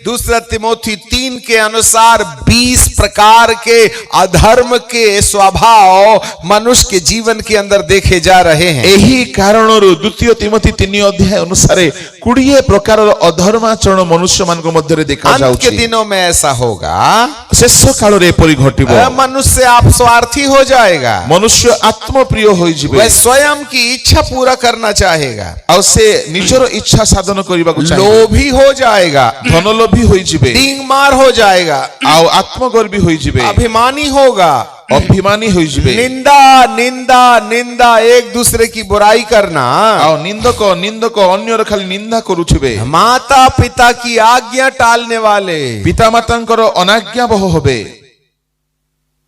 दूसरा तिमोथी 3 के अनुसार 20 प्रकार के अधर्म के स्वभाव मनुष्य के जीवन के अंदर देखे जा रहे हैं। यही कारणରୁ द्वितीय तिमोथी 3 अध्याय अनुसार 20 प्रकार अधर्माचरण मनुष्य मान को मध्य देखा अंत जाउछि। के दिनों में ऐसा होगा, शेष काल रे एपरि घटिबो, मनुष्य आप स्वार्थी हो जाएगा, मनुष्य आत्मप्रिय होई जिवे, वह स्वयं की इच्छा पूरा करना चाहेगा, और से निजर इच्छा साधन करबा को चाहे, लोभी हो जाएगा, धनलोभी होई जिवे, डींगमार हो जाएगा, आ आत्मगर्वी होई जिवे, अभिमानी होगा, अभिमानी होई जिवे, निंदा एक दूसरे की बुराई करना, आ निंदक अन्यर खाली निंदा करूथिबे, माता पिता की आज्ञा टालने वाले, पिता मातांकर अनाज्ञाबह होबे।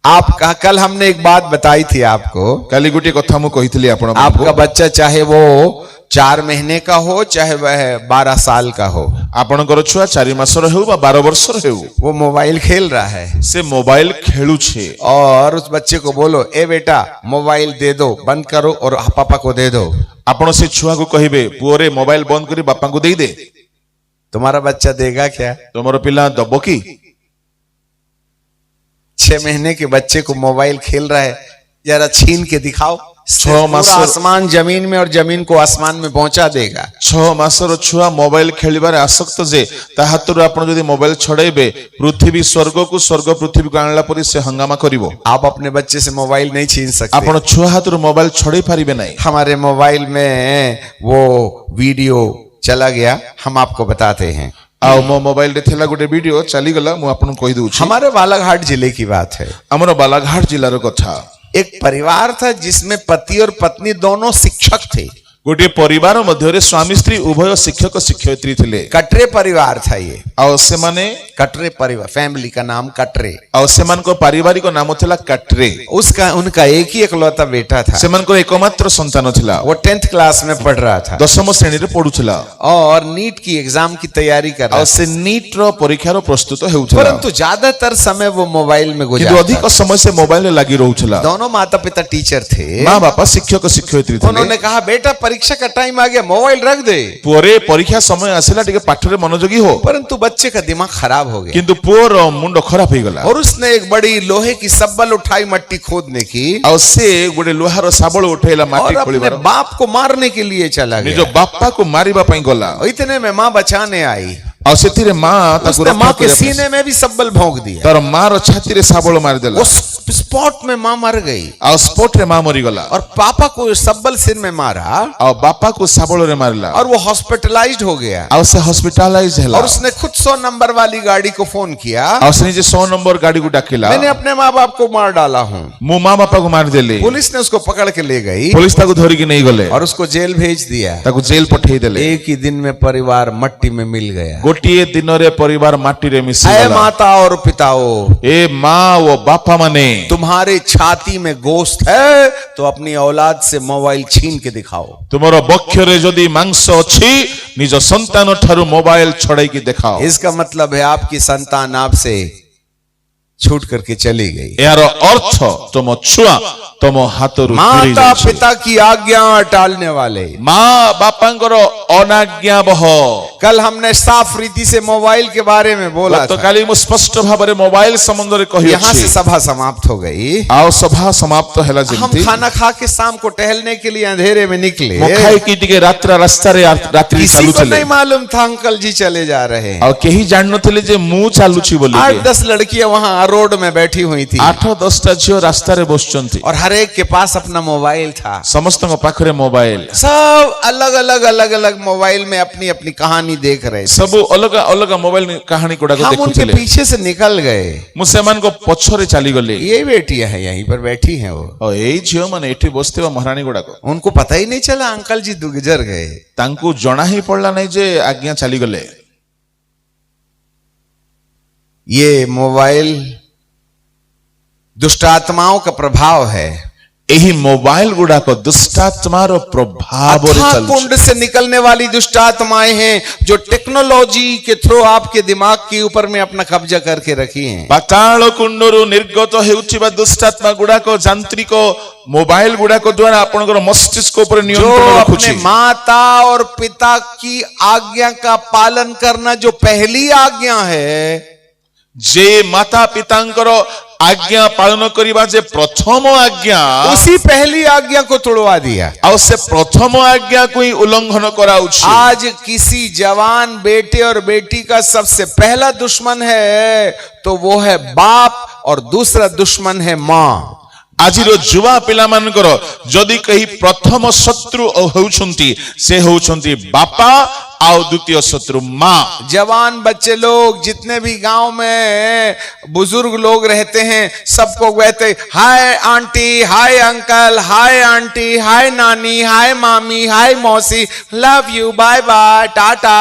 आपका कल हमने एक बात बताई थी आपको, काली गोटे कथा मु कहितली आपण आपका बच्चा चाहे वो 4 महीने का हो चाहे वह 12 साल का हो, आपणकर छुआ 4 मासर हेउ बा 12 वर्षर हेउ, वो मोबाइल खेल रहा है, से मोबाइल खेलु छे, और उस बच्चे को बोलो ए बेटा मोबाइल दे दो, बंद करो और पापा को दे दो। आपण से छुआ को कहिबे पुओरे मोबाइल बंद करी बापा को देई दे, तुम्हारा बच्चा देगा क्या? तुमरो पिला दबो की? 6 महीने के बच्चे को मोबाइल खेल रहा है, जरा छीन के दिखाओ, 6 मास आसमान जमीन में और जमीन को आसमान में पहुंचा देगा। 6 मासर छुआ मोबाइल खेलिबारे आसक्त जे ता हातरु आपण जदी मोबाइल छड़ेबे पृथ्वी स्वर्ग को, स्वर्ग पृथ्वी को आणला परि से हंगामा करिवो। आप अपने बच्चे से मोबाइल नहीं छीन सकते। आपण छुआ हातरु मोबाइल छड़े पारिबे नहीं। हमारे मोबाइल में वो वीडियो चला गया, हम आपको बताते हैं। आओ मो मोबाइल रे थेला गोटे वीडियो चली गला, मु आपन कहि दउ छी। हमारे बालाघाट जिले की बात है। हमरो बालाघाट जिला रो कथा। एक परिवार था जिसमें पति और पत्नी दोनों शिक्षक थे। गोटे परिवार मध्य स्वामी स्त्री उभय शिक्षक शिक्षयित्री थिले। कटरे परिवार था ये, और से माने कटरे परिवार, फैमिली का नाम कटरे, और से मान को पारिवारिक नाम थिला कटरे। उसका उनका एक ही इकलौता बेटा था। से मान को एकमात्र संतान थिला। वो 10th क्लास में पढ़ रहा था, 10वीं श्रेणी रे पढुथिला, और नीट की एग्जाम की तैयारी कर रहा और से नीट रो परीक्षा रो प्रस्तुत हेउथिला। परंतु ज्यादातर समय वो मोबाइल में किंतु अधिक समय से मोबाइल में लगी रहुथिला। दोनों माता पिता टीचर थे, माँ बापा शिक्षक शिक्षयित्री थे। उन्होंने कहा बेटा परीक्षा का टाइम आ गया, मोबाइल रख दे। पुअरे परीक्षा समय आसिला टिके पाठ रे मनोयोगी हो। परंतु बच्चे का दिमाग खराब हो गया, किंतु पुअर मुंड खराब हो गला, और उसने एक बड़ी लोहे की सब्बल उठाई मट्टी खोदने की, और से गोटे लोहार साबल उठैला माटी और खोलिबार, अपने बाप को मारने के लिए चला गया। निजो बापा को मारिबा पई गला। इतने में मां बचाने आई, और सेतिरे मां ताकु उसने मां के सीने में भी सब्बल भोंक दिया। तर मां रो छाती रे साबल मार देला। उस स्पॉट में मां मर गई, और स्पॉट रे मां मरी गला। और पापा को सब्बल सिर में मारा, और बापा को साबल रे मारला, और वो हॉस्पिटलाइज्ड हो गया। और से हॉस्पिटलाइज हैला। और उसने खुद 100 नंबर वाली गाड़ी को फोन किया, और से जे 100 नंबर गाड़ी को डाकिला, मैंने अपने माँ बाप को मार डाला हूँ। मु मां बापा को मार देले। पुलिस ने उसको पकड़ के ले गई, पुलिस ताकु धरि के नहीं गले, और उसको जेल भेज दिया। ताकु जेल पठेई देले। एक ही दिन में परिवार मट्टी में मिल गया। गोटिए दिन रे परिवार माटी रे मिसी ऐ गला। माता और पिताओं, ए माँ वो बापा माने, तुम्हारे छाती में गोश्त है तो अपनी औलाद से मोबाइल छीन के दिखाओ। तुमरो बक्ष रे जदी मांस अछि निज संतान ठारू मोबाइल छड़ाई के दिखाओ। इसका मतलब है आपकी संतान आपसे छूट करके चली गई। यार अर्थ तुम छुआ तुम हाथरू माता पिता की आज्ञा टालने वाले, माँ बापांकर अनाज्ञा बह। कल हमने साफ रीति से मोबाइल के बारे में बोला तो था। काली मु स्पष्ट भाव रे मोबाइल संबंध रे कहि यहाँ से सभा समाप्त हो गई। आओ सभा समाप्त हैला हम जेंती खाना खा के शाम को टहलने के लिए अंधेरे में निकले। मुखाई की टिके रास्ता रे रात्रि किसी चालू को चले, नहीं मालूम था अंकल जी चले जा रहे हैं। और केही जान नथिले जे मु चालू छी बोली। 8-10 लड़कियां वहां रोड में बैठी हुई थी, 8-10टा झियो रास्ता रे बसचंती, और हर एक के पास अपना मोबाइल था। समस्त पाखरे मोबाइल, सब अलग अलग मोबाइल में अपनी अपनी कहानी देख रहे थे। सब अलग अलग मोबाइल कहानी गुड़ा हम उनके देखुथिले। पीछे से निकल गए। मुसे मान को पछरे चाली गले। ये बेटियां हैं यहीं पर बैठी हैं वो, और एई झियो माने एठी बसते महारानी गुड़ा को उनको पता ही नहीं चला अंकल जी गुजर गए। तांकू जणा ही पड़ला नहीं जे आज्ञा चाली गले। ये मोबाइल दुष्ट आत्माओं का प्रभाव है। एही मोबाइल गुड़ाक दुष्टात्मार प्रभाव अथाह कुंड से निकलने वाली दुष्ट आत्माएं हैं जो टेक्नोलॉजी के थ्रू आपके दिमाग के ऊपर में अपना कब्जा करके रखी हैं। पाताल कुंडरू निर्गत हेउथिबा दुष्टात्मा गुड़ाक जांत्रिक मोबाइल गुड़ाक द्वारा आपनकर मस्तिष्क ऊपर जो नियंत्रण अपने रखुछि। माता और पिता की आज्ञा का पालन करना जो पहली आज्ञा है, जे माता पितांकर आज्ञा पालन करिबा जे प्रथम आज्ञा उसी पहली आज्ञा को तोड़वा दिया। आ से प्रथम आज्ञा को ही उल्लंघन कराउछि। आज किसी जवान बेटे और बेटी का सबसे पहला दुश्मन है तो वो है बाप और दूसरा दुश्मन है मां। आजिर जुवा पिला मानकर जदि कही प्रथम शत्रु होउछंती से होउछंती बापा और द्वितीय शत्रु मां। जवान बच्चे लोग जितने भी गांव में बुजुर्ग लोग रहते हैं सबको कहते hi aunty, hi uncle, hi aunty, hi नानी, हाय मामी, हाय मौसी, love you, bye bye, tata.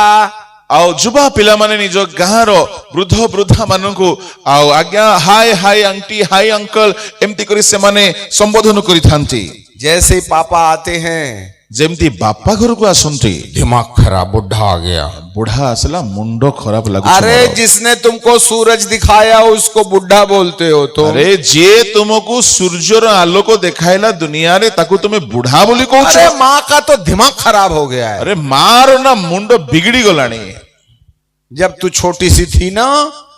आउ जुबा पिला माने निज गाँर वृद्ध वृद्धा मानकु आउ आज्ञा हाय हाय आंटी, हाय अंकल एमती करी से माने संबोधन करी थांती। जैसे ही पापा आते हैं जेमती बापा घर को आसंती दिमाग खराब, बुढ़ा आ गया। बुढ़ा आसला मुंडो खराब लागु। अरे जिसने तुमको सूरज दिखाया उसको बुढ़ा बोलते हो तो? अरे जे तुमको सूर्यर आलोक देखाइला दुनिया रे ताकू तुम्हें बुढ़ा बोली कहू? अरे माँ का तो दिमाग खराब हो गया है। अरे मार ना मुंडो बिगड़ी गलानी। जब तू छोटी सी थी ना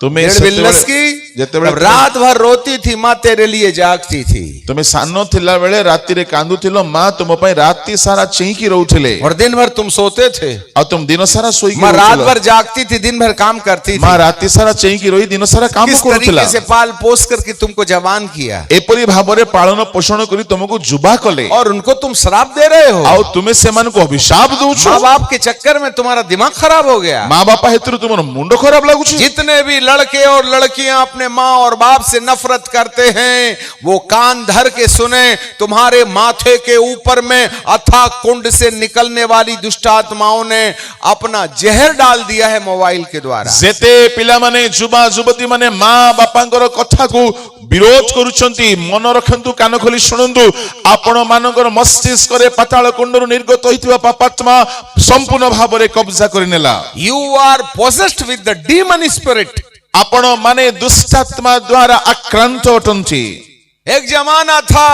तुम्हें 1.5 बिल्लस की, तब रात भर रोती थी, माँ तेरे लिए जागती थी। तुम्हें सानो थिला बेले राति रे कांदु थिलो, माँ तुम पई राति सारा चेंकी रहउथिले और दिन भर तुम सोते थे और तुम दिन सारा सोई। माँ रात भर जागती थी, दिन भर काम करती थी। माँ राति सारा चेंकी रही, दिन सारा काम किस करुथिला। तरीके से पाल पोस करके तुमको जवान किया, एपरी भाबरे पालन पोषण करी तुमको जुबा कले और उनको तुम श्राप दे रहे हो। और तुम्हें से मन को अभिशाप दउछो। माँ बाप के चक्कर में तुम्हारा दिमाग खराब हो गया। माँ बापा हेतु तुमरो मुंडो खराब लागुछि। जितने भी लड़के और लड़कियां अपने माँ और बाप से नफरत करते हैं वो कान धर के सुने, तुम्हारे माथे के ऊपर में अथाह कुंड से निकलने वाली दुष्ट आत्माओं ने अपना जहर डाल दिया है मोबाइल के द्वारा। जेते पिला माने जुबा जुबती माने माँ बापांकर कथा को विरोध करुछंती, मन रखंतु, कान खोली शुणंतु। आपण मानकर मस्तिष्क रे पाताल कुंडरू निर्गत होइतिबा पापात्मा संपूर्ण भाबरे कब्जा करिनेला। You are possessed with the demon spirit. आपण माने दुष्टात्मा द्वारा आक्रांत अटंती। एक जमाना था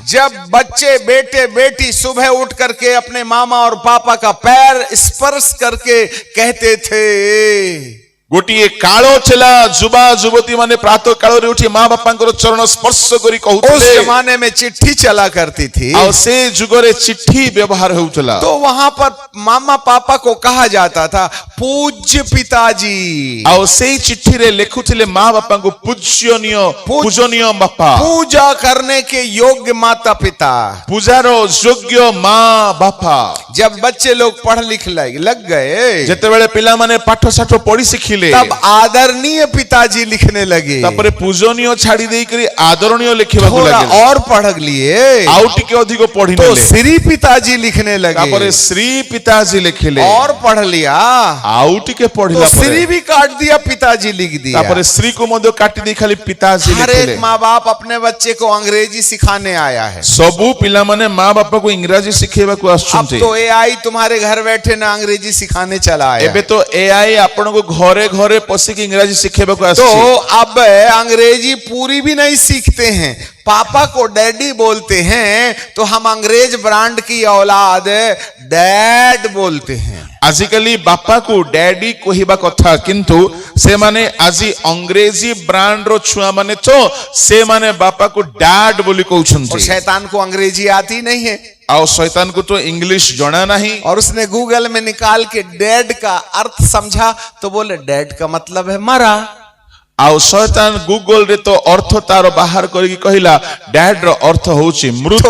जब बच्चे बेटे बेटी सुबह उठ करके अपने मामा और पापा का पैर स्पर्श करके कहते थे। गोटिए कालो चला जुबा जुबती माने प्रातः काल रे उठी माँ बापांकर चरण स्पर्श करी कहउथिले। उस जमाने में चिट्ठी चला करती थी और से जुगरे चिट्ठी व्यवहार होउतला। तो वहां पर मामा पापा को कहा जाता था पूज्य पिताजी। और से चिट्ठी रे लेखुथिले माँ बापा को पूजनीय बापा, पूजा करने के योग्य माता पिता, पूजारो योग्य माँ बापा। जब बच्चे लोग पढ़ लिख लग गए, जेतेबेले पिला माने पाठ साठ पढ़ी शिखिले, तब आदरणीय पिताजी लिखने लगे। तापरे पूजनीय छाड़ी देई करी आदरणीय लिखिबाकू लागे। और पढ़ लिए आउ टिके अधिक पढ़ी तो नेले, श्री पिताजी लिखने लगे। तापरे श्री पिताजी लिखिले और पढ़ लिया आउ टिके पढ़िला तो श्री भी काट दिया, पिताजी लिख दिया। तापरे श्री को मध्य काटी दी खाली पिताजी हर लिखिले। एक माँ बाप अपने बच्चे को अंग्रेजी सिखाने आया है। सबू पिला माने माँ बापा को इंग्रजी सिखेबाकू अब आछुंते। तो एआई तुम्हारे घर बैठे ना अंग्रेजी सिखाने चला आया। एबे तो एआई आपण को घरे घरे पसी के इंग्रजी सिखेबाकू तो आछी। अब अंग्रेजी पूरी भी नहीं सीखते हैं, पापा को डैडी बोलते हैं तो हम अंग्रेज ब्रांड की औलाद डैड बोलते हैं। आजिकली बापा को डैडी कहवा कथा, किंतु से माने आजी अंग्रेजी ब्रांड रो छुआ माने तो से माने बापा को डैड बोली कहउछंती। और शैतान को अंग्रेजी आती नहीं है और शैतान को तो इंग्लिश जाना नहीं। और उसने गूगल में निकाल के डैड का अर्थ समझा तो बोले डैड का मतलब है मरा। आउ शैतान गूगल रे तो अर्थ तार बाहर करके कहिला डैड रो अर्थ होची मृत।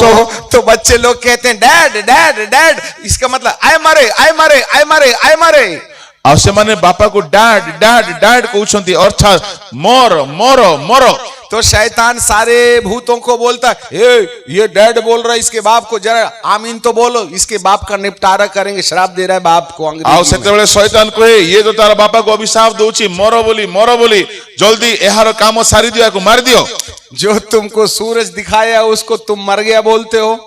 तो बच्चे लोग कहते हैं डैड डैड डैड, इसका मतलब आय मारे आय मारे आय मारे आय मारे। और से माने बापा को डैड डैड डैड कहउछंती, अर्थात मोर मोर मोर। तो शैतान सारे भूतों को बोलता है ये डैड बोल रहा है, इसके बाप को जरा आमीन तो बोलो, इसके बाप का निपटारा करेंगे, श्राप दे रहा है बाप को अंग्रेजी में। शैतान कहे ये तो तारा बापा को अभिशाप दउची, मरो बोली जल्दी एहार काम सारी दिया को मार दियो। जो तुमको सूरज दिखाया उसको तुम मर गया बोलते हो।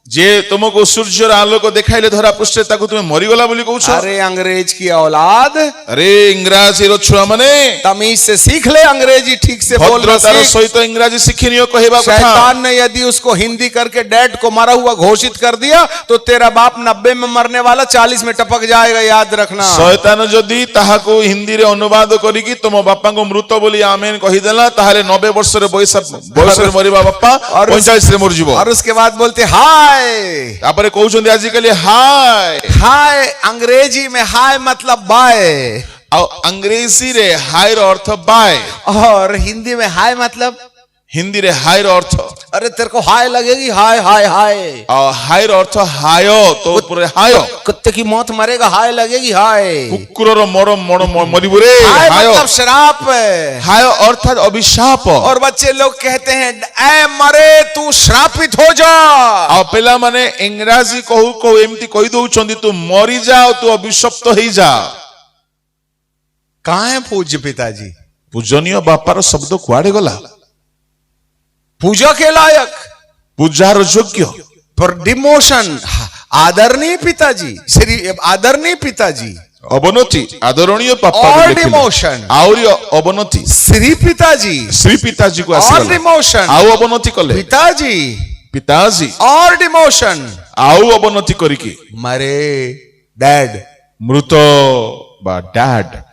जे तुमको सूर्यर आलोक देखाइले धरा पृष्ठे ताकू तुमे मरिगला बोली कहूछ। अरे अंग्रेज की औलाद, अरे इंग्राजी रो छुआ माने तमीज से सीख ले, अंग्रेजी ठीक से बोलना भद्रतार सीख। सहित इंग्राजी शिखिनियो कहबा कथा। शैतान ने यदि उसको हिंदी करके डैड को मरा हुआ घोषित कर दिया तो तेरा बाप 90 में मरने वाला 40 में टपक जाएगा, याद रखना। शैतान जदी ताहाको हिंदी रे अनुवाद करिकी तुम बापा को मृत बोली आमेन कहि देला ताहाले 90 वर्ष रे बयस रे मरिबा बापा 45 रे मर जीवो। और उसके बाद बोलते हाय। तापरे कहउछन आजिकली हाय। हाय अंग्रेजी में हाय मतलब बाय, आ अंग्रेजी रे हाय रो अर्थ बाय, और हिंदी में हाय मतलब, हिंदी रे हाय रो अर्थ, अरे तेरे को हाय लगेगी, हाय हाय हाय। आ हाय रो अर्थ हायो तो पूरे हायो। कुत्ते की मौत मरेगा, हाय लगेगी हाय। कुकुर रो मरो मरिबु रे हाय हायो। मतलब श्राप। हायो अर्थात अभिशाप। और बच्चे लोग कहते हैं ऐ मरे तू श्रापित हो जा। आ पेला माने इंग्राजी कहू कहू एमती कहि दउछंदी तू मरि जा, तू अभिशप्त होई जा। कहां है पूज्य पिताजी? पूजनीय बापार शब्द कुआडे गला? पूजा के लायक, पूजार योग्य, पर डिमोशन, आदरणीय पिताजी, श्री आदरणीय पिताजी, अवनति आदरणीय पापा और डिमोशन, आउरी अवनति श्री पिताजी, श्री पिताजी को और आसीगला डिमोशन, आउ अवनति कले पिताजी पिताजी और डिमोशन, आउ अवनति करिकी मरे डैड, मृत बा डैड।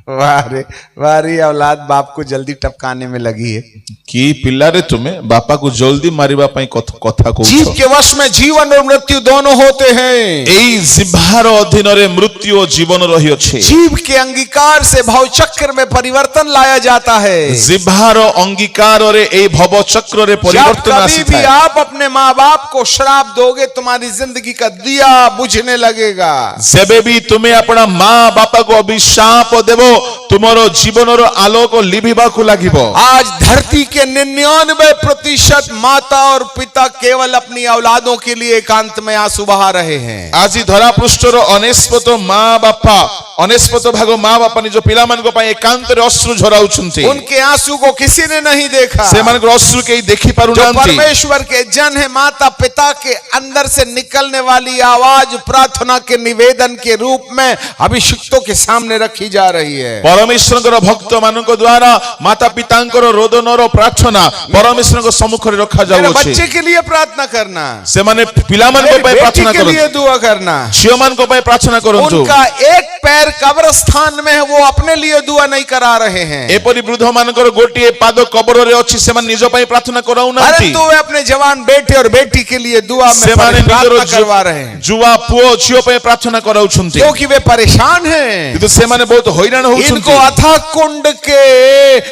वारी औलाद बाप को जल्दी टपकाने में लगी है कि पिल्लारे तुम्हें बापा को जल्दी मारिबा पई कथा कहउछ। जीव के वश में जीवन और मृत्यु दोनों होते हैं। एई जिह्वार अधीन रे मृत्यु और जीवन रही अछि। जीव के अंगीकार से भव चक्र में परिवर्तन लाया जाता है। जिह्वार अंगीकार रे एई भव चक्र रे परिवर्तन आसी कभी भी आप अपने माँ बाप को श्राप दोगे तुम्हारी जिंदगी का दिया बुझने लगेगा। जेबे भी तुम्हें अपना माँ बापा को अभिशाप देवो तुम्हारो जीवन रो आलोक लिभिबा को लागिबो। आज धरती के 99% माता और पिता केवल अपनी औलादों के लिए एकांत में आंसू बहा रहे हैं। आज धरा पृष्ठर अनेस्पत माँ बापा अनेस्पत भाग माँ बापा निज पिला मन को पाए एकांत रे अश्रु झराउछंती। उनके आंसू को किसी ने नहीं देखा। से मन को अश्रु के देखि पारु जो नांती। परमेश्वर के जन है, माता पिता के अंदर से निकलने वाली आवाज प्रार्थना के निवेदन के रूप में अभिषिक्तों के सामने रखी जा रही है। परमेश्वर भक्त मान द्वारा माता पिता रोदन प्रार्थना परमेश्वर सम्मुख रे रखा जाउ अछि। बच्चे के लिए प्रार्थना करना, से माने पिला मन को पाए प्रार्थना के लिए दुआ करना, झियो मान को पाए प्रार्थना करंतु। उनका एक पैर कब्रिस्तान में है, वो अपने लिए दुआ नहीं करा रहे हैं। एपरि वृद्ध मानकर गोटिए पाद कबर रे अछि, से मान निज पाए प्रार्थना कराउ नांती। परंतु वे अपने जवान बेटे और बेटी के लिए दुआ में प्रार्थना करवा रहे हैं। जुवा पुओ झियो पाए प्रार्थना कराउछंती, क्योंकि वे परेशान हैं। किंतु से माने बहुत हैरान होउछंती। इनको अथाह कुंड के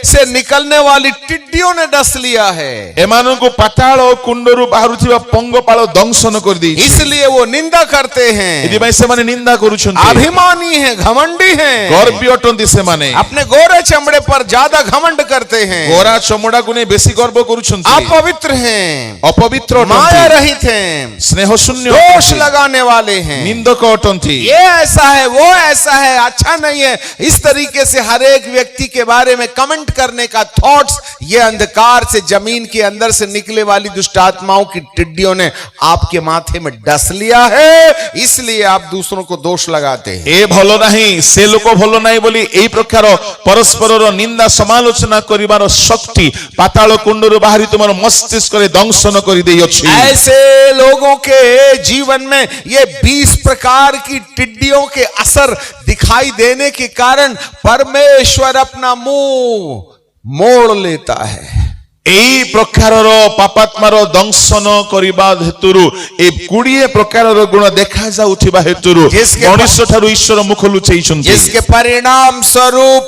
से निकलने वाली टिड्डियों ने डस लिया है। एमानन को पाताल कुंडरू बाहरुथिबा पंगपाल दंशन कर दी, इसलिए वो निंदा करते हैं। यदि भाई से माने निंदा करूछंती। अभिमानी है, घमंडी है, गर्वी अटंती से माने अपने गोरे चमड़े पर ज्यादा घमंड करते हैं। गोरा चमड़ा को ने बेसी गर्व करूछंती। अपवित्र हैं, अपवित्र अटंती, माया रहित हैं, स्नेह शून्य, दोष लगाने वाले हैं, निंदक अटंती। ये ऐसा है, वो ऐसा है, अच्छा नहीं है, इस तरीके से हर एक व्यक्ति के बारे में कमेंट करने का थॉट्स, ये अंधकार से जमीन के अंदर से निकले वाली दुष्ट आत्माओं की टिड्डियों ने आपके माथे में डस लिया है। इसलिए आप दूसरों को दोष लगाते हैं। ए भलो नहीं, से लोक भलो नहीं बोली एई प्रकार परस्पर निंदा समालोचना करिवार शक्ति पाताल कुंडरू बाहरी तुमार मस्तिष्क रे दंशन करि देई अछि। ऐसे लोगों के जीवन में ये 20 प्रकार की टिड्डियों के असर दिखाई देने के कारण परमेश्वर अपना मुंह मोड़ लेता है। एई प्रकारर पापात्मार दंशन करिबा हेतुरु ए 20 प्रकारर गुण देखा जाउथिबा हेतुरु मनुष्य ठारु ईश्वर मुख लुचैछन्ति। जिसके परिणाम स्वरूप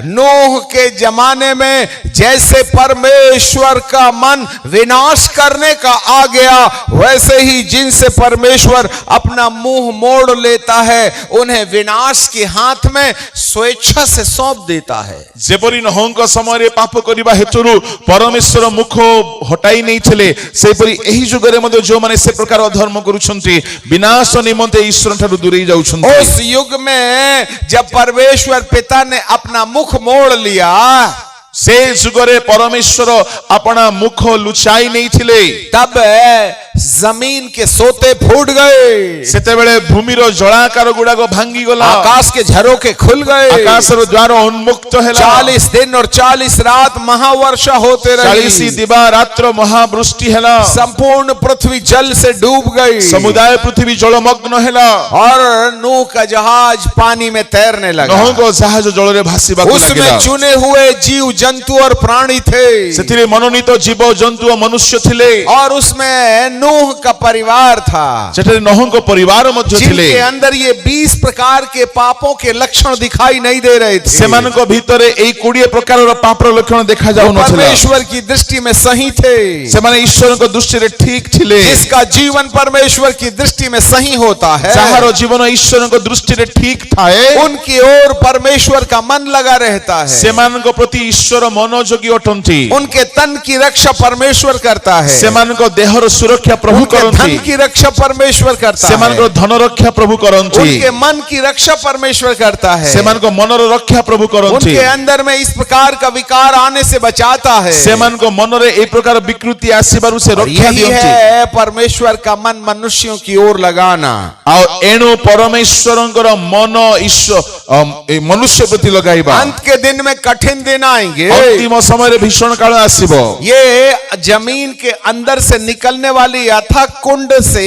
नूह के जमाने में जैसे परमेश्वर का मन विनाश करने का आ गया, वैसे ही जिनसे परमेश्वर अपना मुंह मोड़ लेता है उन्हें विनाश के हाथ में स्वेच्छा से सौंप देता है। जेपरि नहंक समय रे पाप करिबा हेतुरु परमेश्वर मुख हटाई नहीं थिले, सेपरि एही जुगरे मध्ये जो माने से प्रकार अधर्म करूछन्ति विनाश निमंते ईश्वर ठारु दूरेई जाउछन्ति। उस युग में जब परमेश्वर पिता ने अपना मुख मोड़ लिया, से जुगरे परमेश्वर अपना मुख लुचाई नहीं थिले तब जमीन के सोते फूट गए, सेतेबेले भूमिर जलाकार गुड़ाक भांगी गला, आकाश के झरोके खुल गए, आकाशर द्वार उन्मुक्त हैला, 40 दिन और 40 रात महावर्षा होते रही, 40 दिवा रात्र महावृष्टि हैला, संपूर्ण पृथ्वी जल से डूब गई, समुदाय पृथ्वी जलमग्न हैला, और नूह का जहाज पानी में तैरने लगा। नहुं को जहाज जल रे भासीबाकु उसमें लागिला, चुने हुए जीव जंतु और प्राणी थे, सेथिरे मनोनीत जीव जंतु और मनुष्य थिले, और उसमें नूह का परिवार था, सेठरे नहुं को परिवार मध्य थिले, जिनके अंदर ये 20 प्रकार के पापों के लक्षण दिखाई नहीं दे रहे थे। सेमानक भितरे एई 20 प्रकार पापर लक्षण देखा जाउ नथिला, परमेश्वर की दृष्टि में सही थे, सेमाने ईश्वरक दृष्टि रे ठीक थिले, जिसका जीवन परमेश्वर की दृष्टि में सही होता है, जाहार जीवन ईश्वरक दृष्टि रे ठीक थाए, उनकी ओर परमेश्वर का मन लगा रहता है, सेमानक प्रति ईश्वर मनोयोगी अटंती, उनके तन की रक्षा परमेश्वर करता है, सेमानक देहर सुरक्षा प्रभु उनके धन करंती, की रक्षा परमेश्वर करता है, सेमानक धन रक्षा प्रभु करंती, उनके मन की रक्षा परमेश्वर करता है, सेमानक मनर रक्षा प्रभु करंती, उनके अंदर में इस प्रकार का विकार आने से बचाता है। सेमानक मनरे ए प्रकार विकृति आसीबारु से और रक्षा यही दियंती, है परमेश्वर का मन मनुष्यों की ओर लगाना। आ एणु परमेश्वरंकर मन ईश्वर मनुष्य प्रति लगाइबा, अंत के दिन में कठिन दिन आएंगे, अंतिम समय रे भीषण काल आसीबो, ये जमीन के अंदर से निकलने वाली अथक कुंड से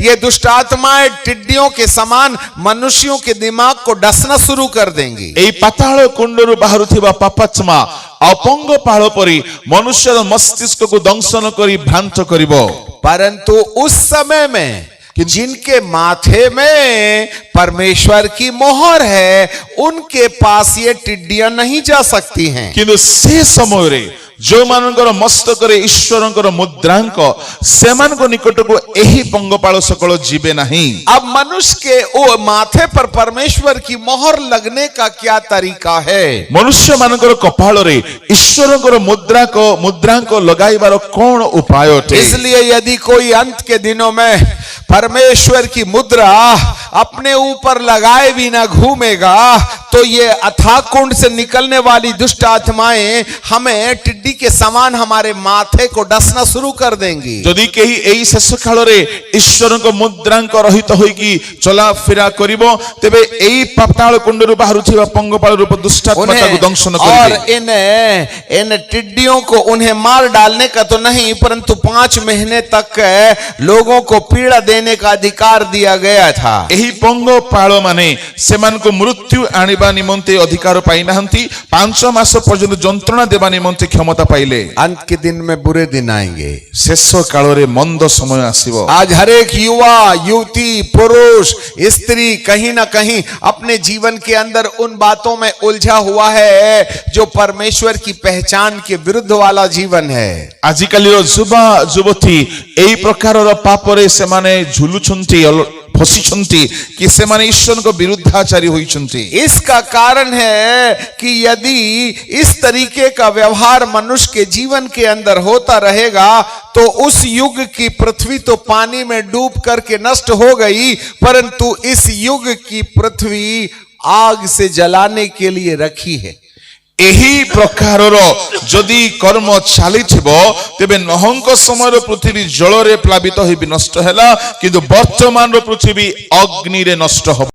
ये दुष्ट आत्माएं टिड्डियों के समान मनुष्यों के दिमाग को डसना शुरू कर देंगी। एई पाताल कुंडरु बाहरुथिबा पापात्मा अपंग पाळ परी मनुष्यर मस्तिष्क को दंशन करी भ्रांत करिबो, परंतु उस समय में जिनके माथे में परमेश्वर की मोहर है, उनके पास ये टिड्डियां नहीं जा सकती हैं। किंतु से समय रे जो मानकर मस्तक रे ईश्वरंकर मुद्रांक सेमानक निकट को एही पंगपाळ सकल जीवे नहीं। अब मनुष्य के ओ माथे पर परमेश्वर की मोहर लगने का क्या तरीका है? मनुष्य मानकर कपाल रे ईश्वरंकर मुद्रांक लगाइबार कोन उपाय अटे? इसलिए यदि कोई अंत के दिनों में परमेश्वर की मुद्रा अपने ऊपर लगाए बिना घूमेगा, तो ये अथाह कुंड से निकलने वाली दुष्ट आत्माएं हमें टिड्डी के समान हमारे माथे को डसना शुरू कर देंगी। यदि केही एई शेष काल रे ईश्वरक मुद्रांक रहित होइकी चला फिरा करिवो, तेबे एई पाताल कुंडरु बाहरुथिबा पंगपाल रूप दुष्ट आत्मा को दंशन और करिवे। इन टिड्डियों को उन्हें मार डालने का तो नहीं, परंतु 5 महीने तक लोगों को पीड़ा देने का अधिकार दिया गया था। एही पंगपाल माने सेमान को मृत्यु आनिबा निमंते अधिकार पाई नाहंती, 5 मास पर्यंत जंत्रणा देबा निमंते क्षमता पाइले। अंत के दिन में बुरे दिन आएंगे, शेष काल रे मंद समय आसीबो। आज हर एक युवा युवती पुरुष स्त्री कहीं ना कहीं अपने जीवन के अंदर उन बातों में उलझा हुआ है जो परमेश्वर की पहचान के विरुद्ध वाला जीवन है। आजिकाली युवा युवती एई प्रकार पाप रे सेमाने झुलुछंती फसिछंती कि सेमाने ईश्वर को विरुद्धाचारी होइछंती। इसका कारण है कि यदि इस तरीके का व्यवहार मनुष्य के जीवन के अंदर होता रहेगा, तो उस युग की पृथ्वी तो पानी में डूब करके नष्ट हो गई, परंतु इस युग की पृथ्वी आग से जलाने के लिए रखी है। एही प्रकार जदि कर्म चली तेबे नहंक समय पृथ्वी जल रे प्लावित होई नष्ट हैला, किंतु वर्तमान पृथ्वी अग्नि रे नष्ट हो।